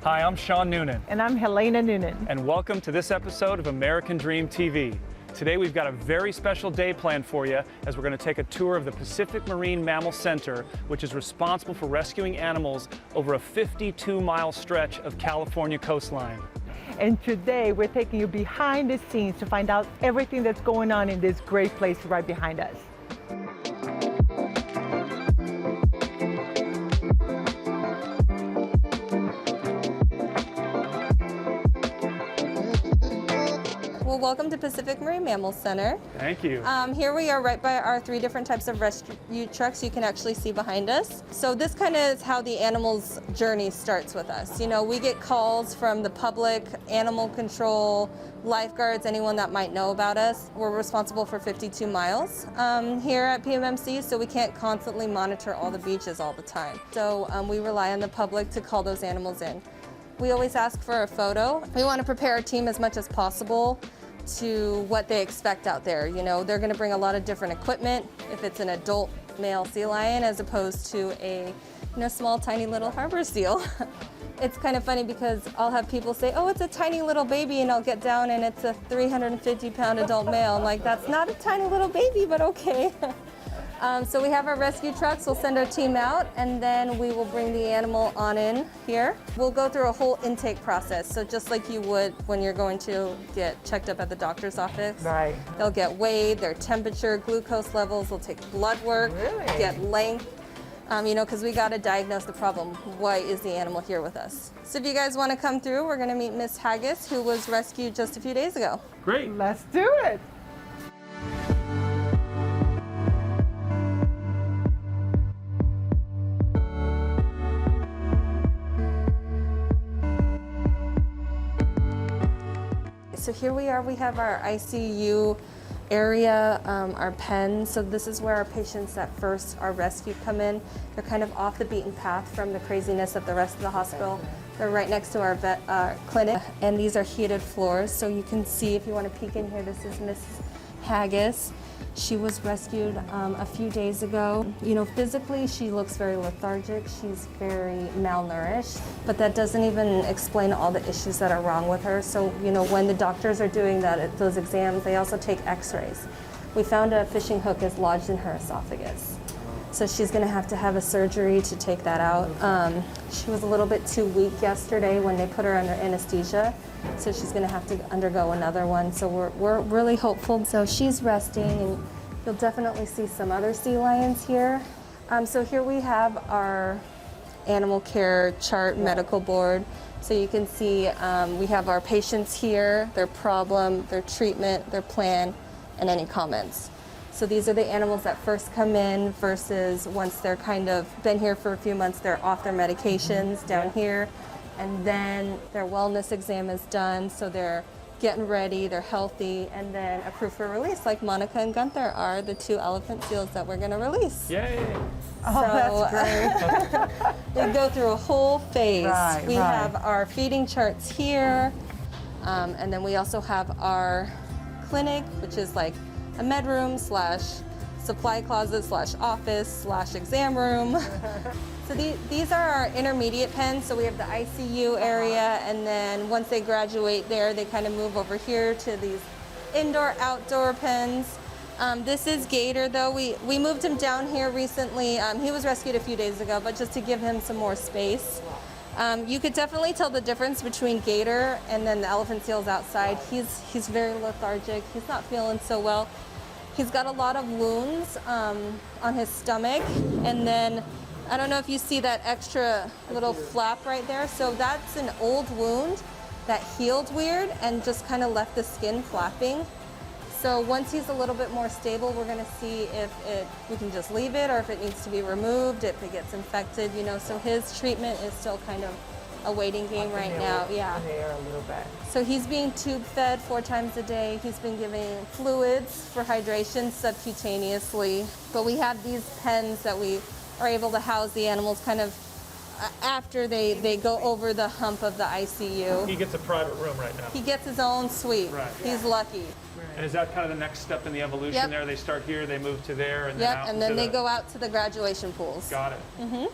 Hi, I'm Shawn Noonan. And I'm Helena Noonan. And welcome to this episode of American Dream TV. Today we've got a very special day planned for you as we're going to take a tour of the Pacific Marine Mammal Center, which is responsible for rescuing animals over a 52-mile stretch of California coastline. And today we're taking you behind the scenes to find out everything that's going on in this great place right behind us. Well, welcome to Pacific Marine Mammal Center. Thank you. Here we are right by our 3 different types of rescue trucks you can actually see behind us. So this kind of is how the animal's journey starts with us. You know, we get calls from the public, animal control, lifeguards, anyone that might know about us. We're responsible for 52 miles here at PMMC, so we can't constantly monitor all the beaches all the time. So we rely on the public to call those animals in. We always ask for a photo. We want to prepare our team as much as possible to what they expect out there. You know, they're going to bring a lot of different equipment if it's an adult male sea lion as opposed to a small tiny little harbor seal. It's kind of funny because I'll have people say, oh, it's a tiny little baby, and I'll get down and it's a 350-pound adult male. I'm like, that's not a tiny little baby, but okay. So we have our rescue trucks. We'll send our team out, and then we will bring the animal on in here. We'll go through a whole intake process. So just like you would when you're going to get checked up at the doctor's office. Right. They'll get weighed, their temperature, glucose levels. They'll take blood work, get length, because we got to diagnose the problem. Why is the animal here with us? So if you guys want to come through, we're going to meet Miss Haggis, who was rescued just a few days ago. Great. Let's do it. So here we are, we have our ICU area, our pen. So this is where our patients that first are rescued come in. They're kind of off the beaten path from the craziness of the rest of the hospital. They're right next to our vet clinic, and these are heated floors. So you can see, if you want to peek in here, this is Miss Haggis. She was rescued a few days ago. You know, physically she looks very lethargic, she's very malnourished, but that doesn't even explain all the issues that are wrong with her. So, you know, when the doctors are doing those exams, they also take x-rays. We found a fishing hook is lodged in her esophagus. So she's gonna have to have a surgery to take that out. She was a little bit too weak yesterday when they put her under anesthesia. So she's gonna have to undergo another one. So we're really hopeful. So she's resting, and you'll definitely see some other sea lions here. So here we have our animal care chart medical board. So you can see we have our patients here, their problem, their treatment, their plan, and any comments. So these are the animals that first come in versus once they're kind of been here for a few months, they're off their medications down here. And then their wellness exam is done, so they're getting ready, they're healthy, and then approved for release, like Monica and Gunther are the 2 elephant seals that we're gonna release. Yay! Oh, that's great. They go through a whole phase. Right, we have our feeding charts here, and then we also have our clinic, which is like a med room / supply closet / office / exam room. So these are our intermediate pens. So we have the ICU area, and then once they graduate there, they kind of move over here to these indoor-outdoor pens. This is Gator, though. We moved him down here recently. He was rescued a few days ago, but just to give him some more space. You could definitely tell the difference between Gator and then the elephant seals outside. He's very lethargic. He's not feeling so well. He's got a lot of wounds on his stomach, and then I don't know if you see that extra little flap right there. So that's an old wound that healed weird and just kind of left the skin flapping. So once he's a little bit more stable, we're going to see if we can just leave it or if it needs to be removed, if it gets infected, So his treatment is still kind of a waiting game right now. Yeah. A little bit. So he's being tube fed 4 times a day. He's been giving fluids for hydration subcutaneously. But we have these pens that we are able to house the animals kind of after they go over the hump of the ICU. He gets a private room right now. He gets his own suite. Right. He's lucky. And is that kind of the next step in the evolution Yep. there? They start here, they move to there, and then Yep, out and then into they the... go out to the graduation pools. Got it. Mm-hmm.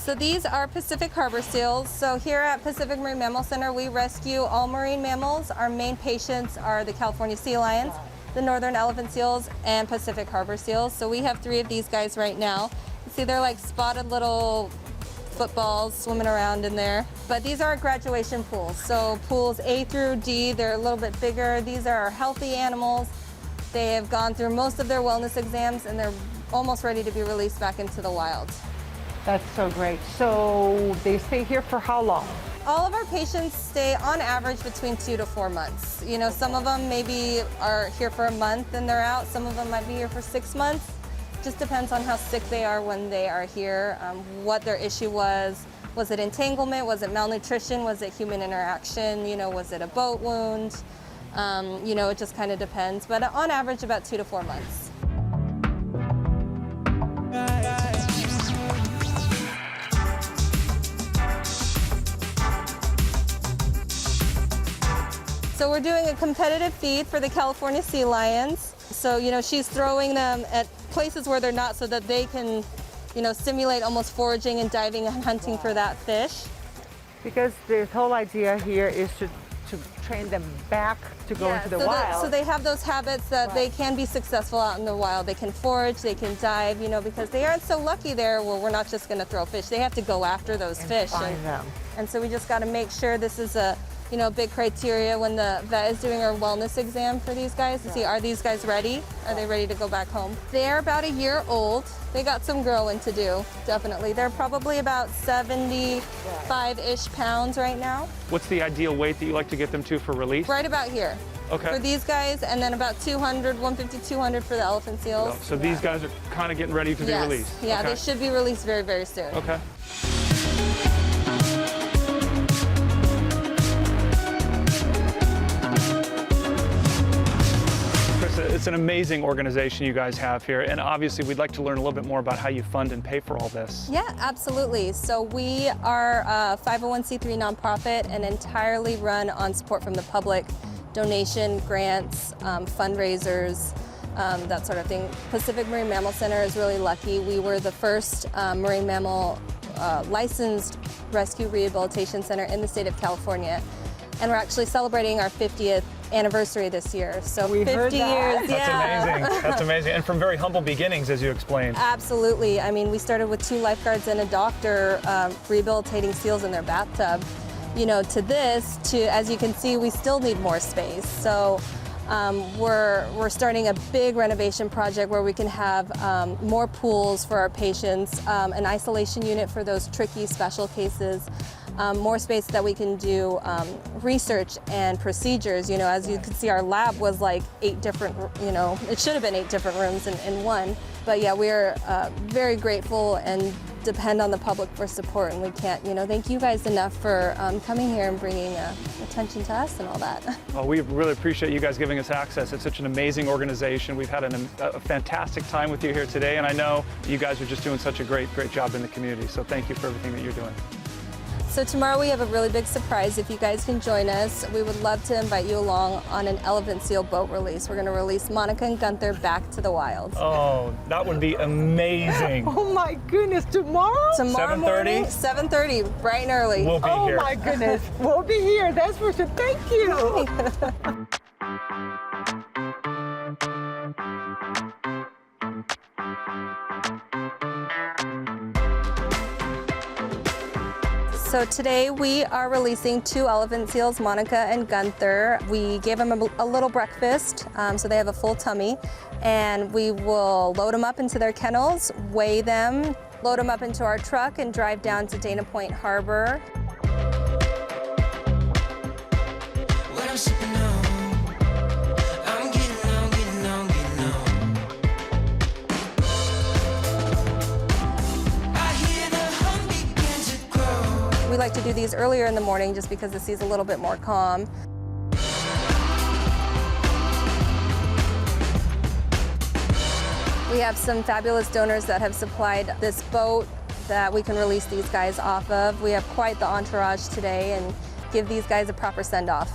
So these are Pacific harbor seals. So here at Pacific Marine Mammal Center, we rescue all marine mammals. Our main patients are the California sea lions, the northern elephant seals, and Pacific harbor seals. So we have 3 of these guys right now. You see they're like spotted little footballs swimming around in there. But these are graduation pools. So pools A through D, they're a little bit bigger. These are our healthy animals. They have gone through most of their wellness exams and they're almost ready to be released back into the wild. That's so great. So they stay here for how long? All of our patients stay on average between 2 to 4 months. You know, some of them maybe are here for a month and they're out. Some of them might be here for 6 months. Just depends on how sick they are when they are here, what their issue was. Was it entanglement? Was it malnutrition? Was it human interaction? You know, was it a boat wound? You know, it just kind of depends. But on average, about 2 to 4 months. So we're doing a competitive feed for the California sea lions. So, you know, she's throwing them at places where they're not so that they can, you know, simulate almost foraging and diving and hunting for that fish. Because the whole idea here is to train them back to go into the wild. So they have those habits that they can be successful out in the wild. They can forage, they can dive, you know, because they aren't so lucky there where we're not just going to throw fish. They have to go after those fish. Find them. And so we just got to make sure this is a, you know, big criteria when the vet is doing our wellness exam for these guys to see, are these guys ready? Are they ready to go back home? They're about a year old. They got some growing to do, definitely. They're probably about 75-ish pounds right now. What's the ideal weight that you like to get them to for release? Right about here. Okay. For these guys, and then about 200, 150, 200 for the elephant seals. So these guys are kind of getting ready to be released? Yeah, okay. They should be released very, very soon. Okay. It's an amazing organization you guys have here, and obviously we'd like to learn a little bit more about how you fund and pay for all this. Yeah, absolutely. So we are a 501c3 nonprofit and entirely run on support from the public, donation, grants, fundraisers, that sort of thing. Pacific Marine Mammal Center is really lucky. We were the first marine mammal licensed rescue rehabilitation center in the state of California, and we're actually celebrating our 50th anniversary this year. So we 50 heard that. years. That's yeah. amazing. That's amazing. And from very humble beginnings, as you explained. Absolutely. I mean, we started with 2 lifeguards and a doctor rehabilitating seals in their bathtub. You know, to this, as you can see, we still need more space. So we're starting a big renovation project where we can have more pools for our patients, an isolation unit for those tricky special cases, more space that we can do research and procedures. You know, as you can see, our lab was like 8 different, you know, it should have been 8 different rooms in one. But yeah, we're very grateful and depend on the public for support, and we can't, you know, thank you guys enough for coming here and bringing attention to us and all that. Well, we really appreciate you guys giving us access. It's such an amazing organization. We've had a fantastic time with you here today, and I know you guys are just doing such a great job in the community. So thank you for everything that you're doing. So tomorrow we have a really big surprise. If you guys can join us, we would love to invite you along on an elephant seal boat release. We're going to release Monica and Gunther back to the wild. Oh, that would be amazing. Oh my goodness, tomorrow? Tomorrow 7:30? morning, 7:30, bright and early. We'll be here. Oh my goodness, we'll be here. That's for sure. Thank you. So today we are releasing 2 elephant seals, Monica and Gunther. We gave them a little breakfast, so they have a full tummy, and we will load them up into their kennels, weigh them, load them up into our truck, and drive down to Dana Point Harbor. We like to do these earlier in the morning just because the sea's a little bit more calm. We have some fabulous donors that have supplied this boat that we can release these guys off of. We have quite the entourage today and give these guys a proper send-off.